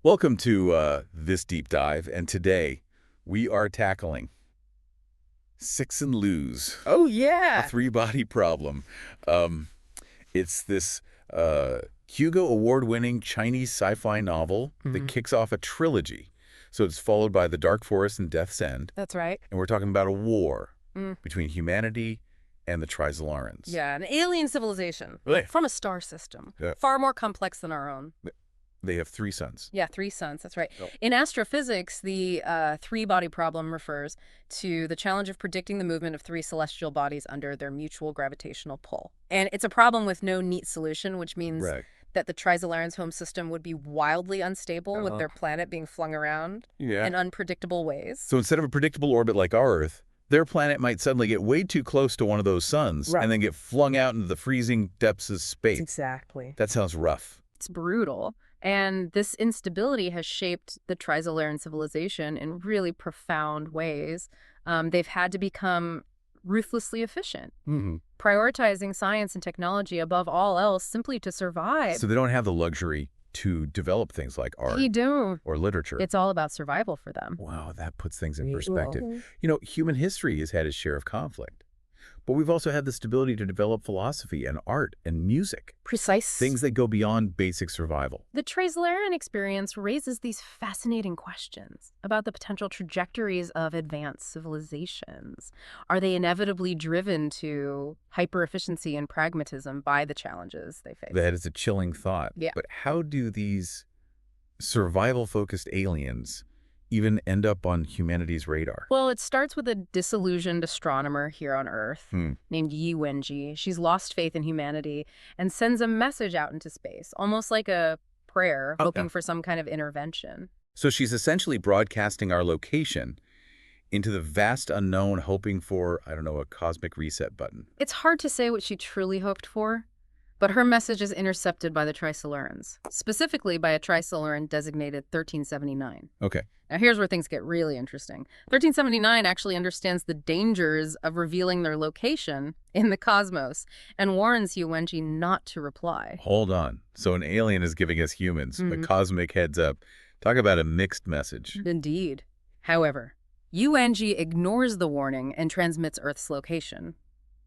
Welcome to this deep dive, and today we are tackling Cixin Lose, Oh, a yeah. three-body problem. Um, it's this Hugo Award-winning Chinese sci-fi novel that Mhm. kicks off a trilogy. So it's followed by The Dark Forest and Death's End, That's right. and we're talking about a war Mm. between humanity and the Trisolarans. Yeah, an alien civilization Really? from a star system, Yeah. far more complex than our own. They have three sons. Yeah, three suns, that's right. Oh. In astrophysics, the three-body problem refers to the challenge of predicting the movement of three celestial bodies under their mutual gravitational pull. And it's a problem with no neat solution, which means Right. that the Trisolarans' home system would be wildly unstable with their planet being flung around Yeah. in unpredictable ways. So instead of a predictable orbit like our Earth, their planet might suddenly get way too close to one of those suns Right. and then get flung out into the freezing depths of space. Exactly. That sounds rough. It's brutal. And this instability has shaped the Trisolaran civilization in really profound ways. They've had to become ruthlessly efficient, prioritizing science and technology above all else simply to survive. So they don't have the luxury to develop things like art They do. or literature. It's all about survival for them. Wow, that puts things in Well, perspective. You know, human history has had its share of conflict, but we've also had the stability to develop philosophy and art and music, Precise. things that go beyond basic survival. The Trisolaran experience raises these fascinating questions about the potential trajectories of advanced civilizations. Are they inevitably driven to hyper-efficiency and pragmatism by the challenges they face? That is a chilling thought. Yeah. But how do these survival-focused aliens even end up on humanity's radar? Well, it starts with a disillusioned astronomer here on Earth named Yi Wenji. She's lost faith in humanity and sends a message out into space, almost like a prayer, hoping for some kind of intervention. So she's essentially broadcasting our location into the vast unknown, hoping for, I don't know, a cosmic reset button. It's hard to say what she truly hoped for, but her message is intercepted by the Trisolarans, specifically by a Trisolaran designated 1379. Okay. Now here's where things get really interesting. 1379 actually understands the dangers of revealing their location in the cosmos and warns Yi Wenji not to reply. Hold on. So an alien is giving us humans a cosmic heads up. Talk about a mixed message. Indeed. However, Yi Wenji ignores the warning and transmits Earth's location.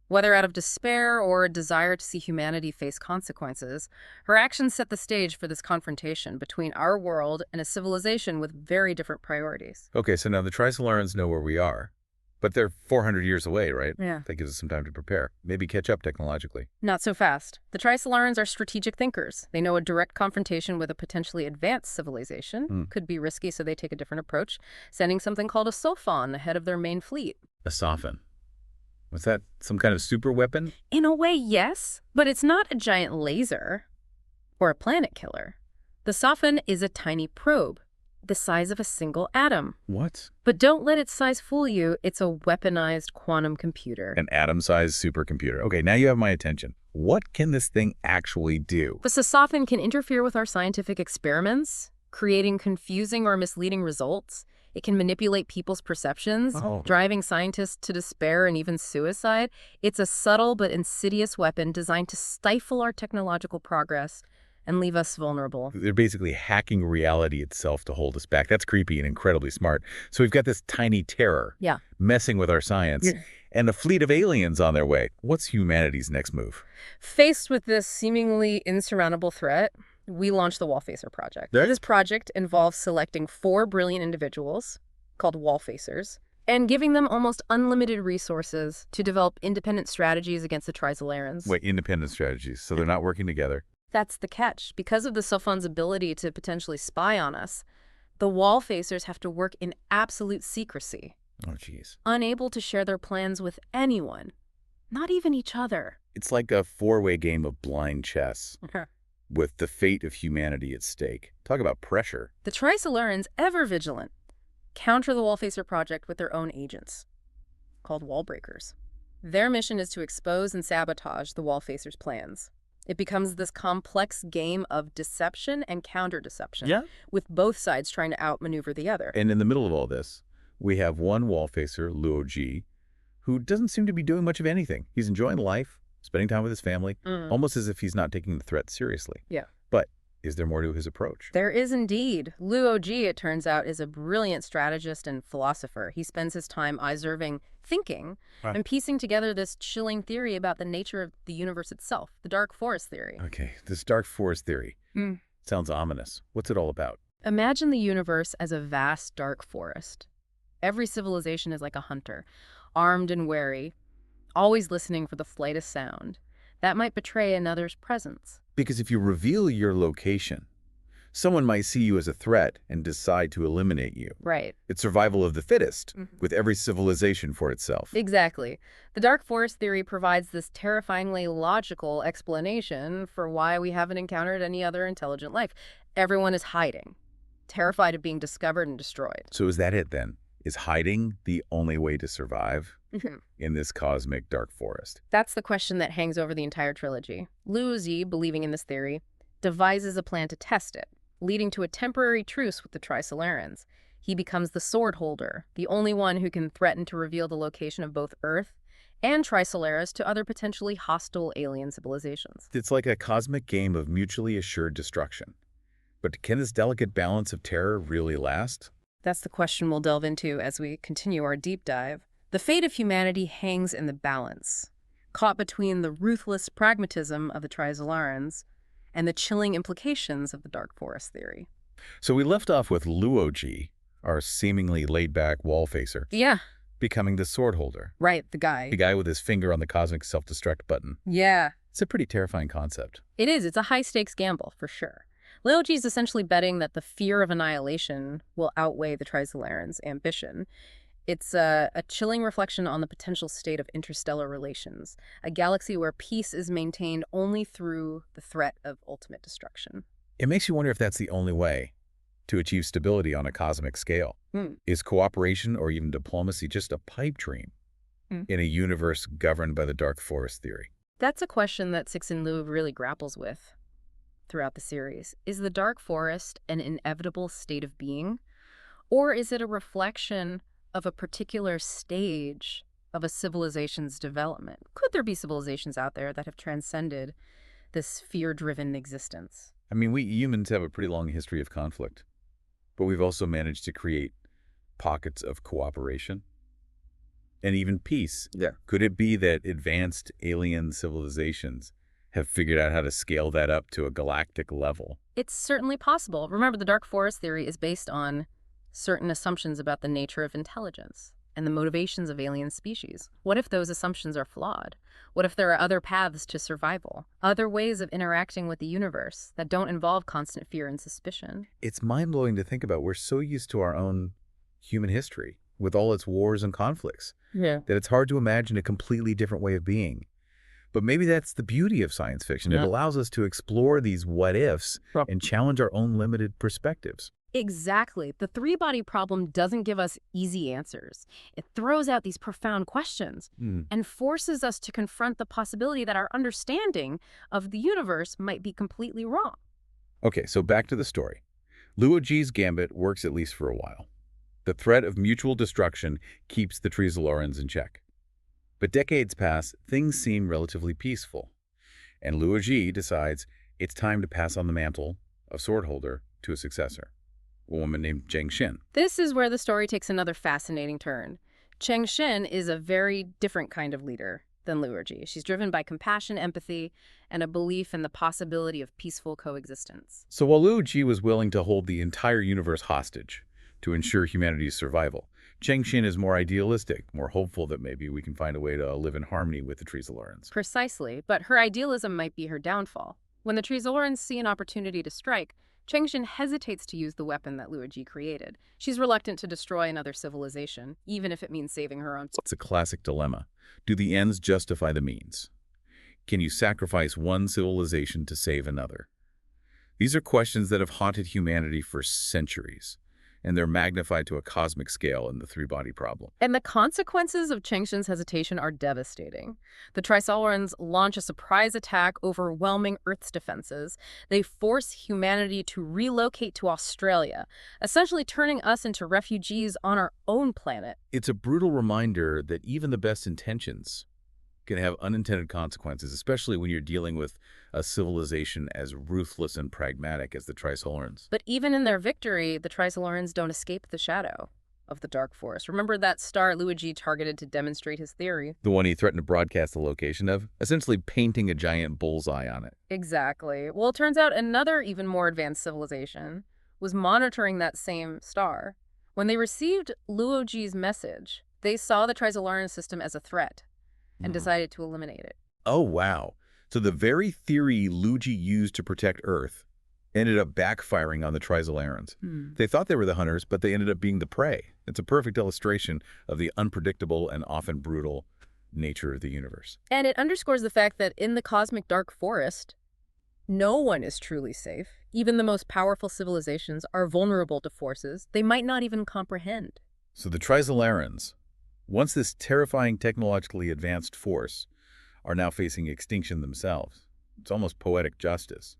Whether out of despair or a desire to see humanity face consequences, her actions set the stage for this confrontation between our world and a civilization with very different priorities. Okay, so now the Trisolarans know where we are, but they're 400 years away, right? Yeah. That gives us some time to prepare. Maybe catch up technologically. Not so fast. The Trisolarans are strategic thinkers. They know a direct confrontation with a potentially advanced civilization could be risky, so they take a different approach, sending something called a SOFON ahead of their main fleet. A SOFON. Was that some kind of super weapon? In a way, yes, but it's not a giant laser or a planet killer. The SOFON is a tiny probe, the size of a single atom. What? But don't let its size fool you. It's a weaponized quantum computer. An atom-sized supercomputer. Okay, now you have my attention. What can this thing actually do? The SOFON can interfere with our scientific experiments, creating confusing or misleading results. It can manipulate people's perceptions, driving scientists to despair and even suicide. It's a subtle but insidious weapon designed to stifle our technological progress and leave us vulnerable. They're basically hacking reality itself to hold us back. That's creepy and incredibly smart. So we've got this tiny terror messing with our science and a fleet of aliens on their way. What's humanity's next move? Faced with this seemingly insurmountable threat, we launched the Wallfacer project. This project involves selecting 4 brilliant individuals, called Wallfacers, and giving them almost unlimited resources to develop independent strategies against the Trisolarans. Wait, independent strategies. So they're not working together. That's the catch. Because of the SOFON's ability to potentially spy on us, the Wallfacers have to work in absolute secrecy. Oh, jeez. Unable to share their plans with anyone, not even each other. It's like a 4-way game of blind chess with the fate of humanity at stake. Talk about pressure. The Trisolarans, ever vigilant, counter the Wallfacer project with their own agents, called Wallbreakers. Their mission is to expose and sabotage the Wallfacers' plans. It becomes this complex game of deception and counter-deception, with both sides trying to outmaneuver the other. And in the middle of all this, we have one Wallfacer, Luo Ji, who doesn't seem to be doing much of anything. He's enjoying life, spending time with his family, almost as if he's not taking the threat seriously. Yeah. But Is there more to his approach? There is indeed. Luo Ji, it turns out, is a brilliant strategist and philosopher. He spends his time observing, thinking, and piecing together this chilling theory about the nature of the universe itself, the dark forest theory. Okay, this dark forest theory. Sounds ominous. What's it all about? Imagine the universe as a vast dark forest. Every civilization is like a hunter, armed and wary, always listening for the slightest sound that might betray another's presence. Because if you reveal your location, someone might see you as a threat and decide to eliminate you. Right. It's survival of the fittest, with every civilization for itself. Exactly. The dark forest theory provides this terrifyingly logical explanation for why we haven't encountered any other intelligent life. Everyone is hiding, terrified of being discovered and destroyed. So is that it then? Is hiding the only way to survive in this cosmic dark forest? That's the question that hangs over the entire trilogy. Luo Ji, believing in this theory, devises a plan to test it, leading to a temporary truce with the Trisolarans. He becomes the sword holder, the only one who can threaten to reveal the location of both Earth and Trisolaris to other potentially hostile alien civilizations. It's like a cosmic game of mutually assured destruction. But can this delicate balance of terror really last? That's the question we'll delve into as we continue our deep dive. The fate of humanity hangs in the balance, caught between the ruthless pragmatism of the Trisolarans and the chilling implications of the dark forest theory. So we left off with Luo Ji, our seemingly laid-back Wallfacer. Yeah. Becoming the sword holder. Right, the guy. The guy with his finger on the cosmic self-destruct button. Yeah. It's a pretty terrifying concept. It is. It's a high-stakes gamble, for sure. Luo Ji is essentially betting that the fear of annihilation will outweigh the Trisolarans' ambition. It's a chilling reflection on the potential state of interstellar relations, a galaxy where peace is maintained only through the threat of ultimate destruction. It makes you wonder if that's the only way to achieve stability on a cosmic scale. Is cooperation or even diplomacy just a pipe dream in a universe governed by the dark forest theory? That's a question that Cixin Liu really grapples with throughout the series. Is the dark forest an inevitable state of being, or is it a reflection of a particular stage of a civilization's development? Could there be civilizations out there that have transcended this fear-driven existence? I mean, we humans have a pretty long history of conflict, but we've also managed to create pockets of cooperation and even peace. Yeah. Could it be that advanced alien civilizations have figured out how to scale that up to a galactic level? It's certainly possible. Remember, the dark forest theory is based on certain assumptions about the nature of intelligence and the motivations of alien species. What if those assumptions are flawed? What if there are other paths to survival, other ways of interacting with the universe that don't involve constant fear and suspicion? It's mind-blowing to think about. We're so used to our own human history with all its wars and conflicts that it's hard to imagine a completely different way of being. But maybe that's the beauty of science fiction. It allows us to explore these what-ifs and challenge our own limited perspectives. Exactly. The three-body problem doesn't give us easy answers. It throws out these profound questions and forces us to confront the possibility that our understanding of the universe might be completely wrong. Okay, so back to the story. Luo Ji's gambit works at least for a while. The threat of mutual destruction keeps the Trisolarans in check. But decades pass, things seem relatively peaceful, and Luo Ji decides it's time to pass on the mantle of swordholder to a successor, a woman named Cheng Xin. This is where the story takes another fascinating turn. Cheng Xin is a very different kind of leader than Luo Ji. She's driven by compassion, empathy, and a belief in the possibility of peaceful coexistence. So while Luo Ji was willing to hold the entire universe hostage to ensure humanity's survival, Cheng Xin is more idealistic, more hopeful that maybe we can find a way to live in harmony with the Trisolarans. Precisely, but her idealism might be her downfall. When the Trisolarans see an opportunity to strike, Cheng Xin hesitates to use the weapon that Luo Ji created. She's reluctant to destroy another civilization, even if it means saving her own. It's a classic dilemma. Do the ends justify the means? Can you sacrifice one civilization to save another? These are questions that have haunted humanity for centuries, and they're magnified to a cosmic scale in the three-body problem. And the consequences of Cheng Xin's hesitation are devastating. The Trisolarans launch a surprise attack, overwhelming Earth's defenses. They force humanity to relocate to Australia, essentially turning us into refugees on our own planet. It's a brutal reminder that even the best intentions can have unintended consequences, especially when you're dealing with a civilization as ruthless and pragmatic as the Trisolarans. But even in their victory, the Trisolarans don't escape the shadow of the Dark Forest. Remember that star Luo Ji targeted to demonstrate his theory? The one he threatened to broadcast the location of, essentially painting a giant bullseye on it. Exactly. Well, it turns out another even more advanced civilization was monitoring that same star. When they received Luo Ji's message, they saw the Trisolaran system as a threat and decided to eliminate it. Oh, wow. So the very theory Luo Ji used to protect Earth ended up backfiring on the Trisolarans. They thought they were the hunters, but they ended up being the prey. It's a perfect illustration of the unpredictable and often brutal nature of the universe. And it underscores the fact that in the cosmic dark forest, no one is truly safe. Even the most powerful civilizations are vulnerable to forces they might not even comprehend. So the Trisolarans, once this terrifying technologically advanced force, are now facing extinction themselves. It's almost poetic justice.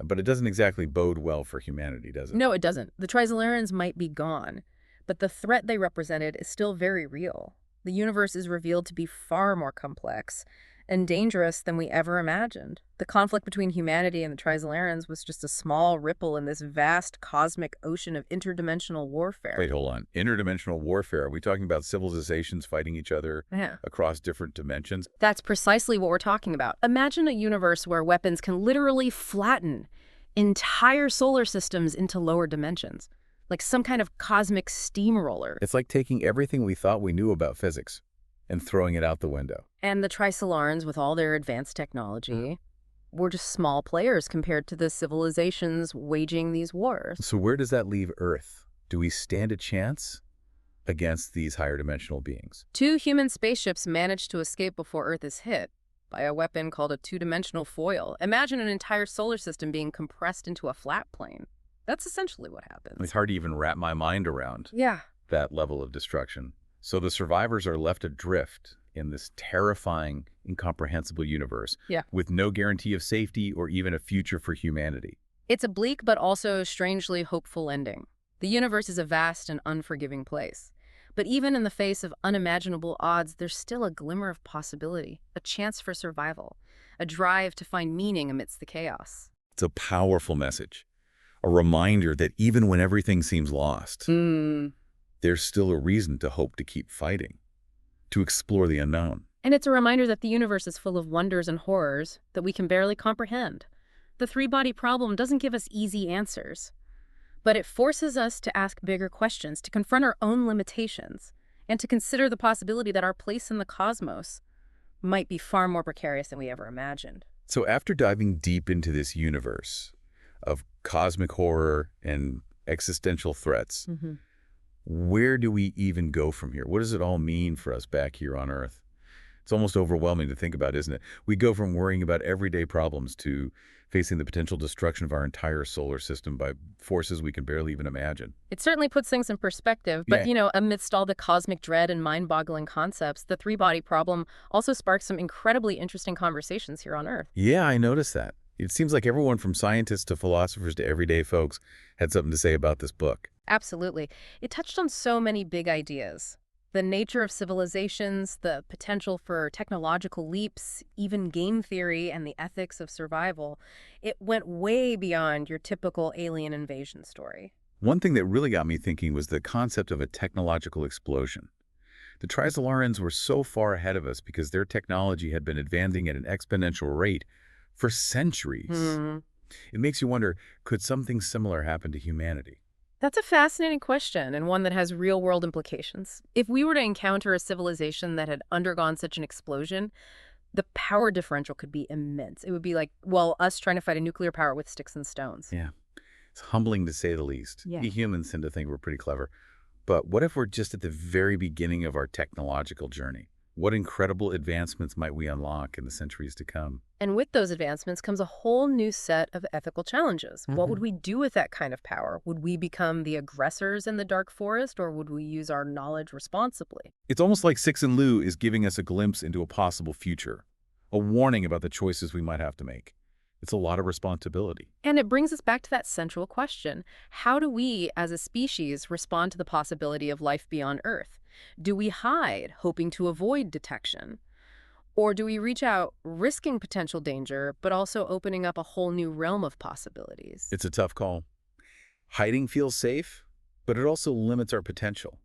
But it doesn't exactly bode well for humanity, does it? No, it doesn't. The Trisolarans might be gone, but the threat they represented is still very real. The universe is revealed to be far more complex and dangerous than we ever imagined. The conflict between humanity and the Trisolarans was just a small ripple in this vast cosmic ocean of interdimensional warfare. Wait, hold on. Interdimensional warfare? Are we talking about civilizations fighting each other across different dimensions? That's precisely what we're talking about. Imagine a universe where weapons can literally flatten entire solar systems into lower dimensions, like some kind of cosmic steamroller. It's like taking everything we thought we knew about physics and throwing it out the window. And the Trisolarans, with all their advanced technology, were just small players compared to the civilizations waging these wars. So where does that leave Earth? Do we stand a chance against these higher dimensional beings? 2 human spaceships managed to escape before Earth is hit by a weapon called a 2-dimensional foil. Imagine an entire solar system being compressed into a flat plane. That's essentially what happens. It's hard to even wrap my mind around that level of destruction. So the survivors are left adrift in this terrifying, incomprehensible universe with no guarantee of safety or even a future for humanity. It's a bleak but also strangely hopeful ending. The universe is a vast and unforgiving place. But even in the face of unimaginable odds, there's still a glimmer of possibility, a chance for survival, a drive to find meaning amidst the chaos. It's a powerful message, a reminder that even when everything seems lost, there's still a reason to hope to keep fighting, to explore the unknown. And it's a reminder that the universe is full of wonders and horrors that we can barely comprehend. The three-body problem doesn't give us easy answers, but it forces us to ask bigger questions, to confront our own limitations, and to consider the possibility that our place in the cosmos might be far more precarious than we ever imagined. So after diving deep into this universe of cosmic horror and existential threats, where do we even go from here? What does it all mean for us back here on Earth? It's almost overwhelming to think about, isn't it? We go from worrying about everyday problems to facing the potential destruction of our entire solar system by forces we can barely even imagine. It certainly puts things in perspective, but, amidst all the cosmic dread and mind-boggling concepts, the three-body problem also sparks some incredibly interesting conversations here on Earth. Yeah, I noticed that. It seems like everyone from scientists to philosophers to everyday folks had something to say about this book. Absolutely. It touched on so many big ideas. The nature of civilizations, the potential for technological leaps, even game theory and the ethics of survival. It went way beyond your typical alien invasion story. One thing that really got me thinking was the concept of a technological explosion. The Trisolarans were so far ahead of us because their technology had been advancing at an exponential rate for centuries. It makes you wonder, could something similar happen to humanity? That's a fascinating question, and one that has real-world implications. If we were to encounter a civilization that had undergone such an explosion, the power differential could be immense. It would be like, well, us trying to fight a nuclear power with sticks and stones. Yeah, it's humbling to say the least. We humans tend to think we're pretty clever. But what if we're just at the very beginning of our technological journey? What incredible advancements might we unlock in the centuries to come? And with those advancements comes a whole new set of ethical challenges. What would we do with that kind of power? Would we become the aggressors in the dark forest, or would we use our knowledge responsibly? It's almost like Cixin Liu is giving us a glimpse into a possible future, a warning about the choices we might have to make. It's a lot of responsibility. And it brings us back to that central question. How do we, as a species, respond to the possibility of life beyond Earth? Do we hide, hoping to avoid detection? Or do we reach out, risking potential danger, but also opening up a whole new realm of possibilities? It's a tough call. Hiding feels safe, but it also limits our potential.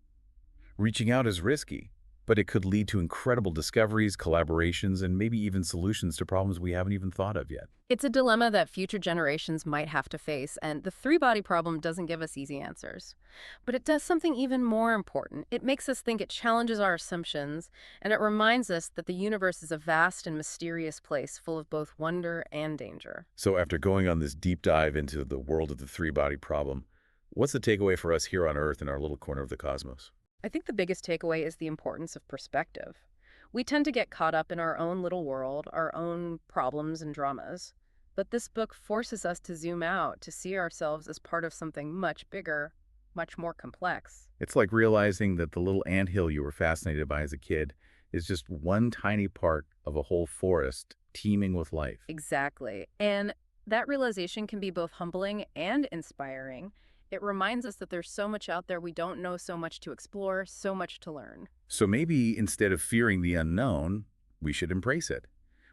Reaching out is risky, but it could lead to incredible discoveries, collaborations, and maybe even solutions to problems we haven't even thought of yet. It's a dilemma that future generations might have to face, and the three-body problem doesn't give us easy answers. But it does something even more important. It makes us think, it challenges our assumptions, and it reminds us that the universe is a vast and mysterious place full of both wonder and danger. So after going on this deep dive into the world of the three-body problem, what's the takeaway for us here on Earth in our little corner of the cosmos? I think the biggest takeaway is the importance of perspective. We tend to get caught up in our own little world, our own problems and dramas. But this book forces us to zoom out, to see ourselves as part of something much bigger, much more complex. It's like realizing that the little anthill you were fascinated by as a kid is just one tiny part of a whole forest teeming with life. Exactly. And that realization can be both humbling and inspiring. It reminds us that there's so much out there we don't know, so much to explore, so much to learn. So maybe instead of fearing the unknown, we should embrace it.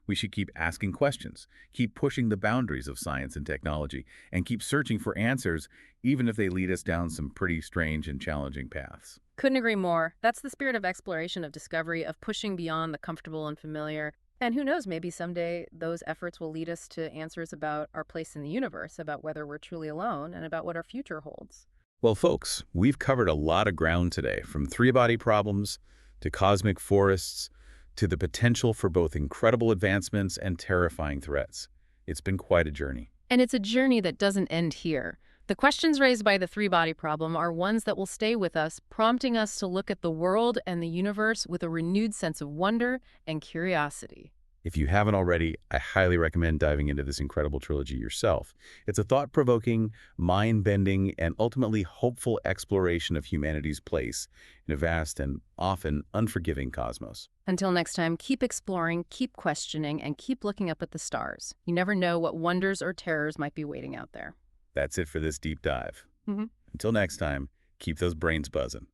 We should keep asking questions, keep pushing the boundaries of science and technology, and keep searching for answers, even if they lead us down some pretty strange and challenging paths. Couldn't agree more. That's the spirit of exploration, of discovery, of pushing beyond the comfortable and familiar. And who knows, maybe someday those efforts will lead us to answers about our place in the universe, about whether we're truly alone, and about what our future holds. Well, folks, we've covered a lot of ground today, from three-body problems to cosmic forests, to the potential for both incredible advancements and terrifying threats. It's been quite a journey. And it's a journey that doesn't end here. The questions raised by the three-body problem are ones that will stay with us, prompting us to look at the world and the universe with a renewed sense of wonder and curiosity. If you haven't already, I highly recommend diving into this incredible trilogy yourself. It's a thought-provoking, mind-bending, and ultimately hopeful exploration of humanity's place in a vast and often unforgiving cosmos. Until next time, keep exploring, keep questioning, and keep looking up at the stars. You never know what wonders or terrors might be waiting out there. That's it for this deep dive. Mm-hmm. Until next time, keep those brains buzzing.